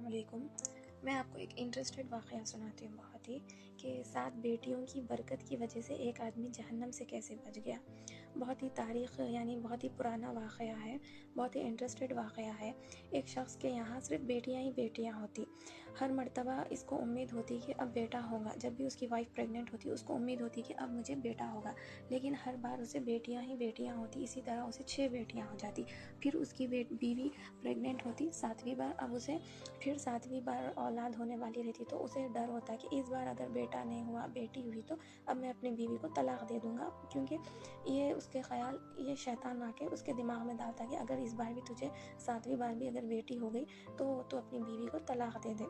علیکم۔ میں آپ کو ایک انٹرسٹڈ واقعہ سناتی ہوں بہت ہی، کہ 7 بیٹیوں کی برکت کی وجہ سے ایک آدمی جہنم سے کیسے بچ گیا۔ بہت ہی تاریخ بہت ہی پرانا واقعہ ہے، بہت ہی انٹرسٹڈ واقعہ ہے۔ ایک شخص کے یہاں صرف بیٹیاں ہی بیٹیاں ہوتی، ہر مرتبہ اس کو امید ہوتی کہ اب بیٹا ہوگا۔ جب بھی اس کی وائف پریگننٹ ہوتی اس کو امید ہوتی کہ اب مجھے بیٹا ہوگا، لیکن ہر بار اسے بیٹیاں ہی بیٹیاں ہوتی۔ اسی طرح اسے 6 بیٹیاں ہو جاتی۔ پھر اس کی بیوی پریگننٹ ہوتی 7ویں بار، اب اسے پھر 7ویں بار اولاد ہونے والی رہتی، تو اسے ڈر ہوتا کہ اس بار اگر بیٹا نہیں ہوا بیٹی ہوئی تو اب میں اپنی بیوی کو طلاق دے دوں گا، کیونکہ یہ اس کے خیال، یہ شیطان آ کے اس کے دماغ میں ڈالتا کہ اگر اس بار بھی تجھے 7ویں بار بھی اگر بیٹی ہو گئی تو اپنی بیوی کو طلاق دے دے۔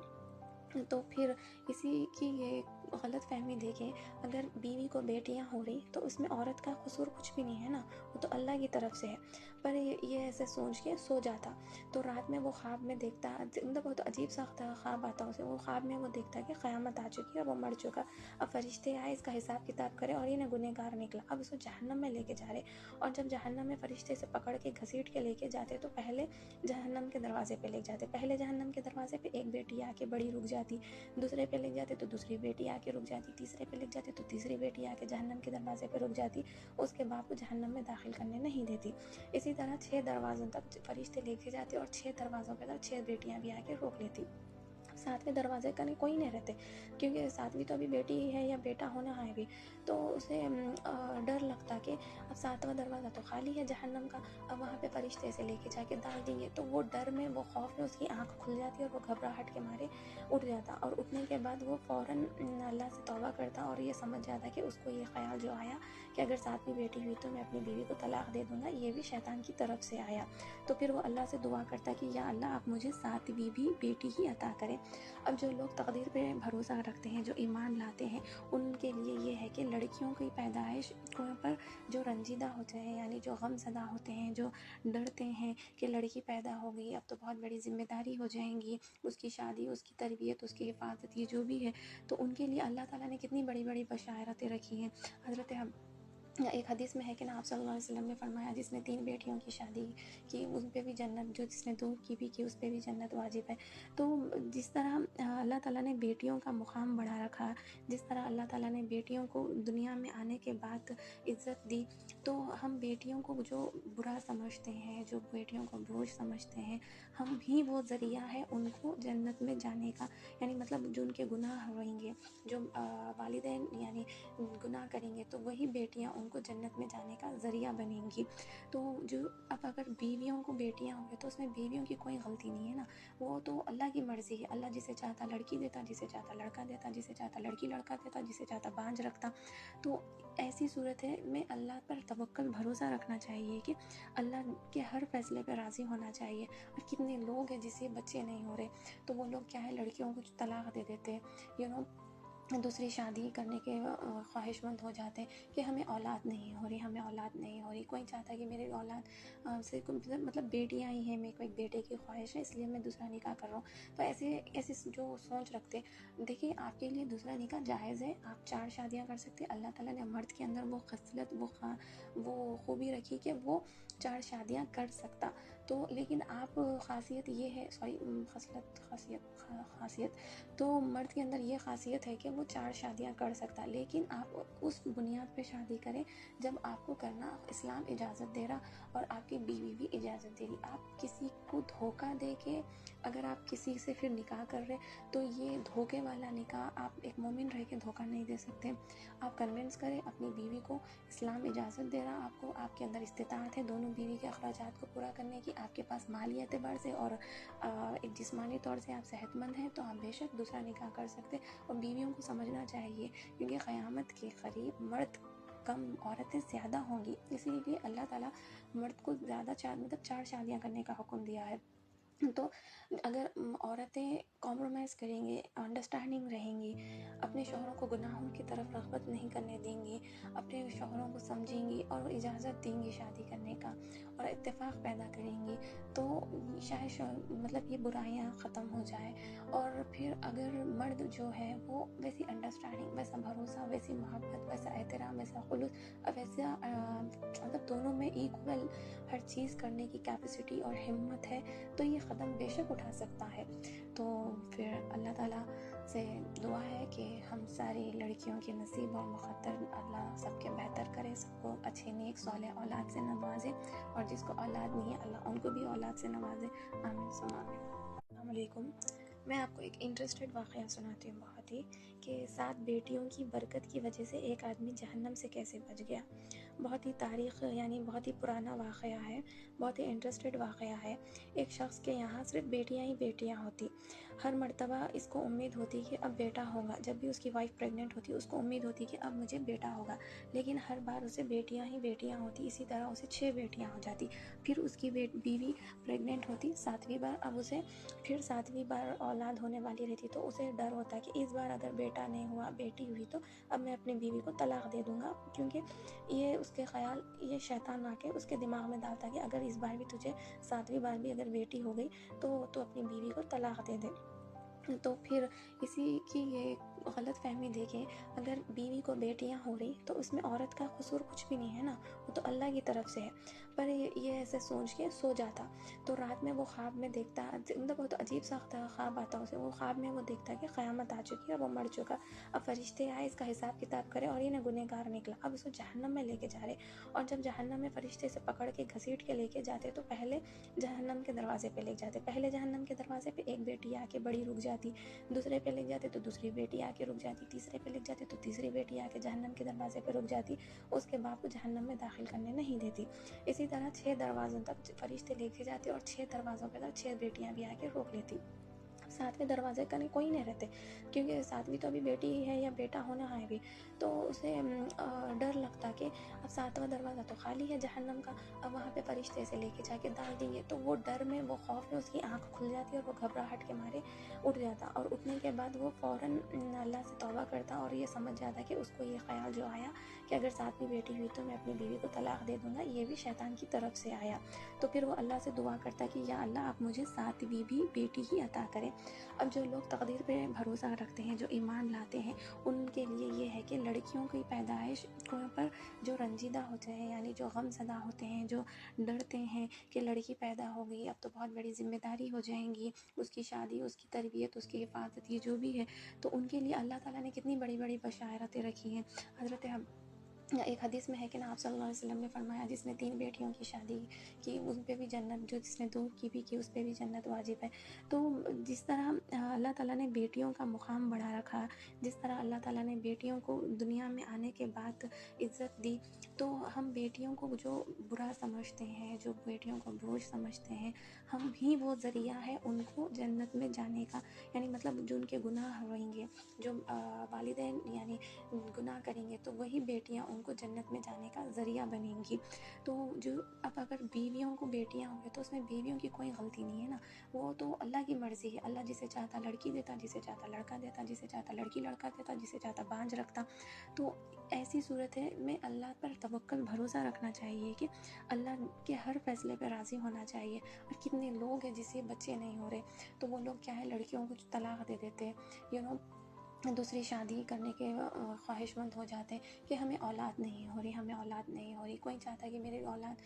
تو پھر اسی کی یہ غلط فہمی دیکھیں، اگر بیوی کو بیٹیاں ہو رہی تو اس میں عورت کا قصور کچھ بھی نہیں ہے نا، وہ تو اللہ کی طرف سے ہے۔ پر یہ ایسے سوچ کے سو جاتا، تو رات میں وہ خواب میں دیکھتا، بہت عجیب سا خواب آتا اسے۔ وہ خواب میں وہ دیکھتا کہ قیامت آ چکی ہے اور وہ مر چکا، اب فرشتے آئے اس کا حساب کتاب کرے، اور یہ گنہگار نکلا، اب اس کو جہنم میں لے کے جا رہے۔ اور جب جہنم میں فرشتے سے پکڑ کے گھسیٹ کے لے کے جاتے تو پہلے جہنم کے دروازے پہ لے جاتے، پہلے جہنم کے دروازے پہ ایک بیٹی آ کے بڑی رک جاتی، دوسرے پہ لے جاتے تو دوسری بیٹی آ کے رک جاتی، تیسرے پہ لے جاتے تو تیسری بیٹی آ کے جہنم کے دروازے پہ رک جاتی، اس کے باپ کو جہنم میں داخل کرنے نہیں دیتی۔ اسی طرح 6 دروازوں تک فرشتے لے کے جاتے اور 6 دروازوں پہ 6 بیٹیاں بھی آ کے روک لیتی۔ 7ویں دروازے کا کوئی نہیں رہتے، کیونکہ 7ویں تو ابھی بیٹی ہی ہے یا بیٹا ہونا ہے ابھی، تو اسے ڈر لگتا کہ اب 7واں دروازہ تو خالی ہے جہنم کا، اب وہاں پہ فرشتے سے لے کے جا کے ڈال دیں گے، تو وہ ڈر میں، وہ خوف میں اس کی آنکھ کھل جاتی اور وہ گھبراہٹ کے مارے اٹھ جاتا، اور اٹھنے کے بعد وہ فوراً اللہ سے توبہ کرتا اور یہ سمجھ جاتا کہ اس کو یہ خیال جو آیا کہ اگر 7ویں بیٹی ہوئی تو میں اپنی بیوی کو طلاق دے دوں گا، یہ بھی شیطان کی طرف سے آیا۔ تو پھر وہ اللہ سے دعا کرتا کہ یا اللہ آپ مجھے 7ویں بھی بیٹی ہی عطا کریں۔ اب جو لوگ تقدیر پہ بھروسہ رکھتے ہیں، جو ایمان لاتے ہیں، ان کے لیے یہ ہے کہ لڑکیوں کی پیدائش پر جو رنجیدہ ہوتے ہیں، یعنی جو غم زدہ ہوتے ہیں، جو ڈرتے ہیں کہ لڑکی پیدا ہو گئی اب تو بہت بڑی ذمہ داری ہو جائیں گی، اس کی شادی، اس کی تربیت، اس کی حفاظت، یہ جو بھی ہے، تو ان کے لیے اللہ تعالیٰ نے کتنی بڑی بڑی بشارتیں رکھی ہیں۔ ایک حدیث میں ہے کہ آپ صلی اللہ علیہ وسلم نے فرمایا جس نے 3 بیٹیوں کی شادی کی ان پہ بھی جنت، جو جس نے 2 کی بھی کی اس پہ بھی جنت واجب ہے۔ تو جس طرح اللہ تعالیٰ نے بیٹیوں کا مقام بڑھا رکھا، جس طرح اللہ تعالیٰ نے بیٹیوں کو دنیا میں آنے کے بعد عزت دی، تو ہم بیٹیوں کو جو برا سمجھتے ہیں، جو بیٹیوں کو بوجھ سمجھتے ہیں، ہم بھی وہ ذریعہ ہے ان کو جنت میں جانے کا، یعنی مطلب جو ان کے گناہ ہوئیں گے، جو والدین یعنی گناہ کریں گے تو وہی بیٹیاں ان کو جنت میں جانے کا ذریعہ بنیں گی۔ تو جو اب اگر بیویوں کو بیٹیاں ہوں گے تو اس میں بیویوں کی کوئی غلطی نہیں ہے نا، وہ تو اللہ کی مرضی ہے، اللہ جسے چاہتا لڑکی دیتا، جسے چاہتا لڑکا دیتا، جسے چاہتا لڑکی لڑکا دیتا، جسے چاہتا بانجھ رکھتا۔ تو ایسی صورت ہے میں اللہ پر توکل بھروسہ رکھنا چاہیے کہ اللہ کے ہر فیصلے پہ راضی ہونا چاہیے۔ اور کتنے لوگ ہیں جسے بچے نہیں ہو رہے تو وہ لوگ کیا ہے، لڑکیوں کو طلاق دے دیتے، دوسری شادی کرنے کے خواہش مند ہو جاتے ہیں کہ ہمیں اولاد نہیں ہو رہی، ہمیں اولاد نہیں ہو رہی، کوئی چاہتا ہے کہ میری اولاد سے مطلب بیٹیاں ہی ہیں، میرے کو ایک بیٹے کی خواہش ہے اس لیے میں دوسرا نکاح کر رہا ہوں۔ تو ایسے جو سوچ رکھتے، دیکھیے آپ کے لیے دوسرا نکاح جائز ہے، آپ 4 شادیاں کر سکتے، اللہ تعالیٰ نے مرد کے اندر وہ خصلت، وہ خوبی رکھی کہ وہ 4 شادیاں کر سکتا، تو لیکن آپ خاصیت یہ ہے، خاصیت تو مرد کے اندر یہ خاصیت ہے کہ وہ 4 شادیاں کر سکتا، لیکن آپ اس بنیاد پہ شادی کریں جب آپ کو کرنا اسلام اجازت دے رہا اور آپ کی بیوی بھی اجازت دے رہی۔ آپ کسی کو دھوکہ دے کے اگر آپ کسی سے پھر نکاح کر رہے تو یہ دھوکے والا نکاح، آپ ایک مومن رہ کے دھوکہ نہیں دے سکتے۔ آپ کنونس کریں اپنی بیوی کو، اسلام اجازت دے رہا آپ کو، آپ کے اندر استطاعت ہے دونوں بیوی کے اخراجات کو پورا کرنے کی، آپ کے پاس مالی اعتبار سے اور ایک جسمانی طور سے آپ صحت مند ہیں، تو آپ بے شک دوسرا نکاح کر سکتے۔ اور بیویوں کو سمجھنا چاہیے کیونکہ قیامت کے قریب مرد کم عورتیں زیادہ ہوں گی، اسی لیے اللہ تعالیٰ مرد کو زیادہ 4 شادیاں کرنے کا حکم دیا ہے۔ تو اگر عورتیں کمپرومائز کریں گی، انڈرسٹینڈنگ رہیں گی، اپنے شوہروں کو گناہوں کی طرف رغبت نہیں کرنے دیں گی، اپنے شوہروں کو سمجھیں گی اور اجازت دیں گی شادی کرنے کا اور اتفاق پیدا کریں گی، تو شاید مطلب یہ برائیاں ختم ہو جائے۔ اور پھر اگر مرد جو ہے وہ ویسی انڈرسٹینڈنگ، ویسا بھروسہ، ویسی محبت، ویسا احترام، ویسا خلوص، ویسا مطلب دونوں میں ایکول ہر چیز کرنے کی کیپیسٹی اور ہمت ہے، تو یہ قدم بے شک اٹھا سکتا ہے۔ تو سے دعا ہے کہ ہم ساری لڑکیوں کے نصیب اور مقدر اللہ سب کے بہتر کرے، سب کو اچھے نیک صالح اولاد سے نوازے، اور جس کو اولاد نہیں ہے اللہ ان کو بھی اولاد سے نوازے، آمین ثم آمین۔ السلام علیکم، میں آپ کو ایک انٹرسٹڈ واقعہ سناتی ہوں بہت ہی، کہ 7 بیٹیوں کی برکت کی وجہ سے ایک آدمی جہنم سے کیسے بچ گیا۔ بہت ہی تاریخ یعنی بہت ہی پرانا واقعہ ہے، بہت ہی انٹرسٹڈ واقعہ ہے۔ ایک شخص کے یہاں صرف بیٹیاں ہی بیٹیاں ہوتی، ہر مرتبہ اس کو امید ہوتی کہ اب بیٹا ہوگا، جب بھی اس کی وائف پریگننٹ ہوتی اس کو امید ہوتی کہ اب مجھے بیٹا ہوگا، لیکن ہر بار اسے بیٹیاں ہی بیٹیاں ہوتی، اسی طرح اسے 6 بیٹیاں ہو جاتی۔ پھر اس کی بیوی پریگننٹ ہوتی 7ویں بار، اب اسے پھر 7ویں بار اولاد ہونے والی رہتی، تو اسے ڈر ہوتا کہ اس بار اگر بیٹا نہیں ہوا بیٹی ہوئی تو اب میں اپنی بیوی کو طلاق دے دوں گا، کیونکہ یہ اس کے خیال، یہ شیطان آ کے اس کے دماغ میں ڈالتا کہ اگر اس بار بھی تجھے 7ویں بار بھی اگر بیٹی ہو گئی تو اپنی بیوی کو طلاق دے دے۔ تو پھر اسی کی یہ غلط فہمی دیکھیں، اگر بیوی کو بیٹیاں ہو رہی تو اس میں عورت کا قصور کچھ بھی نہیں ہے نا، وہ تو اللہ کی طرف سے ہے۔ پر یہ ایسے سوچ کے سو جاتا، تو رات میں وہ خواب میں دیکھتا، مطلب بہت عجیب سا خواب آتا اسے، وہ خواب میں وہ دیکھتا کہ قیامت آ چکی ہے، وہ مر چکا، اب فرشتے آئے اس کا حساب کتاب کرے، اور یہ نہ گنہگار نکلا، اب اس کو جہنم میں لے کے جا رہے، اور جب جہنم میں فرشتے سے پکڑ کے گھسیٹ کے لے کے جاتے تو پہلے جہنم کے دروازے پہ لے جاتے، پہلے جہنم کے دروازے پہ ایک بیٹی آ کے بڑی رک جاتی، دوسرے پہ لے جاتے تو دوسری بیٹی آ کے رک جاتی، تیسرے پہ لے جاتے تو تیسری بیٹی آ کے جہنم کے دروازے پہ رک جاتی، اس کے باپ کو جہنم میں داخل کرنے نہیں دیتی۔ اسی طرح 6 دروازوں تک فرشتے لے کے جاتے، اور 6 دروازوں پہ تک 6 بیٹیاں بھی آ کے روک لیتی۔ 7ویں دروازے کا کوئی نہیں رہتے، کیونکہ 7ویں تو ابھی بیٹی ہی ہے یا بیٹا ہونا ہے ابھی، تو اسے ڈر لگتا کہ اب 7واں دروازہ تو خالی ہے جہنم کا، اب وہاں پہ فرشتے سے لے کے جا کے ڈال دیں گے، تو وہ ڈر میں، وہ خوف میں اس کی آنکھ کھل جاتی اور وہ گھبراہٹ کے مارے اٹھ جاتا، اور اٹھنے کے بعد وہ فوراً اللہ سے توبہ کرتا، اور یہ سمجھ جاتا کہ اس کو یہ خیال جو آیا کہ اگر 7ویں بیٹی ہوئی تو میں اپنی بیوی کو طلاق دے دوں گا، یہ بھی شیطان کی طرف سے آیا، تو پھر وہ اللہ سے دعا کرتا کہ یا اللہ آپ مجھے 7ویں بھی بیٹی ہی عطا کریں۔ اب جو لوگ تقدیر پہ بھروسہ رکھتے ہیں، جو ایمان لاتے ہیں، ان کے لیے یہ ہے کہ لڑکیوں کی پیدائش پر جو رنجیدہ ہوتے ہیں، یعنی جو غم زدہ ہوتے ہیں، جو ڈرتے ہیں کہ لڑکی پیدا ہو گئی اب تو بہت بڑی ذمہ داری ہو جائیں گی، اس کی شادی، اس کی تربیت، اس کی حفاظت، یہ جو بھی ہے، تو ان کے لیے اللہ تعالیٰ نے کتنی بڑی بڑی بشارتیں رکھی ہیں۔ حضرت ایک حدیث میں ہے کہ آپ صلی اللہ علیہ وسلم نے فرمایا جس نے 3 بیٹیوں کی شادی کی ان پہ بھی جنت، جو جس نے 2 کی بھی کی اس پہ بھی جنت واجب ہے۔ تو جس طرح اللہ تعالیٰ نے بیٹیوں کا مقام بڑھا رکھا، جس طرح اللہ تعالیٰ نے بیٹیوں کو دنیا میں آنے کے بعد عزت دی، تو ہم بیٹیوں کو جو برا سمجھتے ہیں، جو بیٹیوں کو بوجھ سمجھتے ہیں، ہم ہی وہ ذریعہ ہے ان کو جنت میں جانے کا، یعنی مطلب جو ان کے گناہ ہوئیں گے، جو والدین یعنی گناہ کریں گے تو وہی بیٹیاں ان کو جنت میں جانے کا ذریعہ بنیں گی۔ تو جو اب اگر بیویوں کو بیٹیاں ہوں گی تو اس میں بیویوں کی کوئی غلطی نہیں ہے نا، وہ تو اللہ کی مرضی ہے، اللہ جسے چاہتا لڑکی دیتا، جسے چاہتا لڑکا دیتا، جسے چاہتا لڑکی لڑکا دیتا، جسے چاہتا بانجھ رکھتا۔ تو ایسی صورت ہے میں اللہ پر توکل بھروسہ رکھنا چاہیے کہ اللہ کے ہر فیصلے پہ راضی ہونا چاہیے۔ اور کتنے لوگ ہیں جسے بچے نہیں ہو رہے تو وہ لوگ کیا ہے لڑکیوں کو طلاق دے دیتے ہیں، دوسری شادی کرنے کے خواہش مند ہو جاتے ہیں کہ ہمیں اولاد نہیں ہو رہی، ہمیں اولاد نہیں ہو رہی، کوئی چاہتا ہے کہ میری اولاد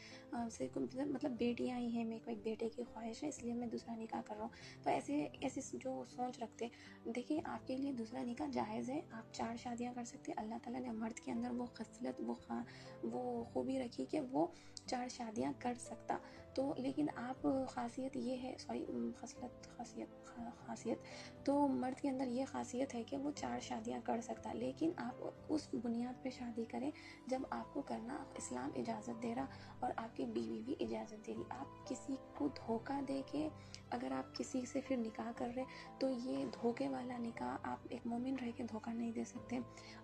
سے مطلب بیٹیاں ہی ہیں، میرے کو ایک بیٹے کی خواہش ہے اس لیے میں دوسرا نکاح کر رہا ہوں۔ تو ایسے جو سوچ رکھتے، دیکھیے آپ کے لیے دوسرا نکاح جائز ہے، آپ 4 شادیاں کر سکتے، اللہ تعالیٰ نے مرد کے اندر وہ خصلت، وہ خوبی رکھی کہ وہ 4 شادیاں کر سکتا، تو لیکن آپ خاصیت یہ ہے، خاصیت تو مرد کے اندر یہ خاصیت ہے کہ وہ 4 شادیاں کر سکتا، لیکن آپ اس بنیاد پہ شادی کریں جب آپ کو کرنا اسلام اجازت دے رہا اور آپ کی بیوی بھی اجازت دے رہی۔ آپ کسی کو دھوکہ دے کے اگر آپ کسی سے پھر نکاح کر رہے تو یہ دھوکے والا نکاح، آپ ایک مومن رہ کے دھوکہ نہیں دے سکتے۔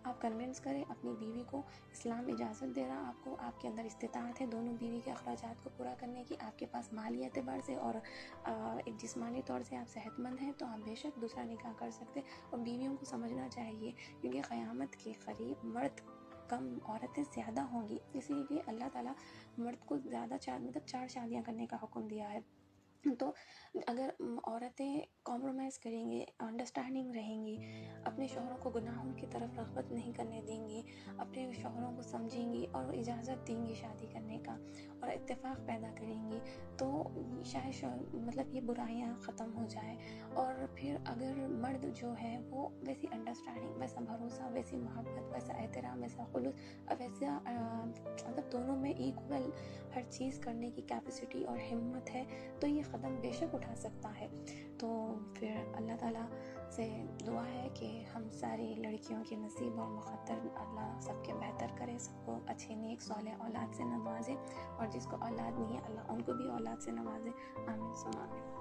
آپ کنونس کریں اپنی بیوی کو، اسلام اجازت دے رہا آپ کو، آپ کے اندر استطاعت ہے دونوں بیوی کے اخراجات کو پورا کرنے کی، آپ کے پاس مالی اعتبار سے اور ایک جسمانی طور سے آپ صحت مند ہیں، تو آپ بے شک دوسرا نکاح کر سکتے۔ اور بیویوں کو سمجھنا چاہیے کیونکہ قیامت کے قریب مرد کم عورتیں زیادہ ہوں گی، اسی لیے اللہ تعالیٰ مرد کو زیادہ 4 شادیاں کرنے کا حکم دیا ہے۔ تو اگر عورتیں کمپرومائز کریں گی، انڈرسٹینڈنگ رہیں گی، اپنے شوہروں کو گناہوں کی طرف رغبت نہیں کرنے دیں گی، اپنے شوہروں کو سمجھیں گی اور اجازت دیں گی شادی کرنے کا اور اتفاق پیدا کریں گی، تو شاید مطلب یہ برائیاں ختم ہو جائے. اور پھر اگر مرد جو ہے وہ ویسی انڈرسٹینڈنگ، ویسا بھروسہ، ویسی محبت، ویسا احترام، ویسا خلوص، ویسا مطلب دونوں میں ایکول ہر چیز کرنے کی کیپیسٹی اور ہمت ہے، تو یہ قدم بے شک اٹھا سکتا ہے. تو پھر اللہ تعالیٰ سے دعا ہے کہ ہم ساری لڑکیوں کے نصیب اور مقدر اللہ سب کے بہتر کرے، سب کو اچھے نیک صالح اولاد سے نوازے، اور جس کو اولاد نہیں ہے اللہ ان کو بھی اولاد سے نوازے. آمین ثم آمین.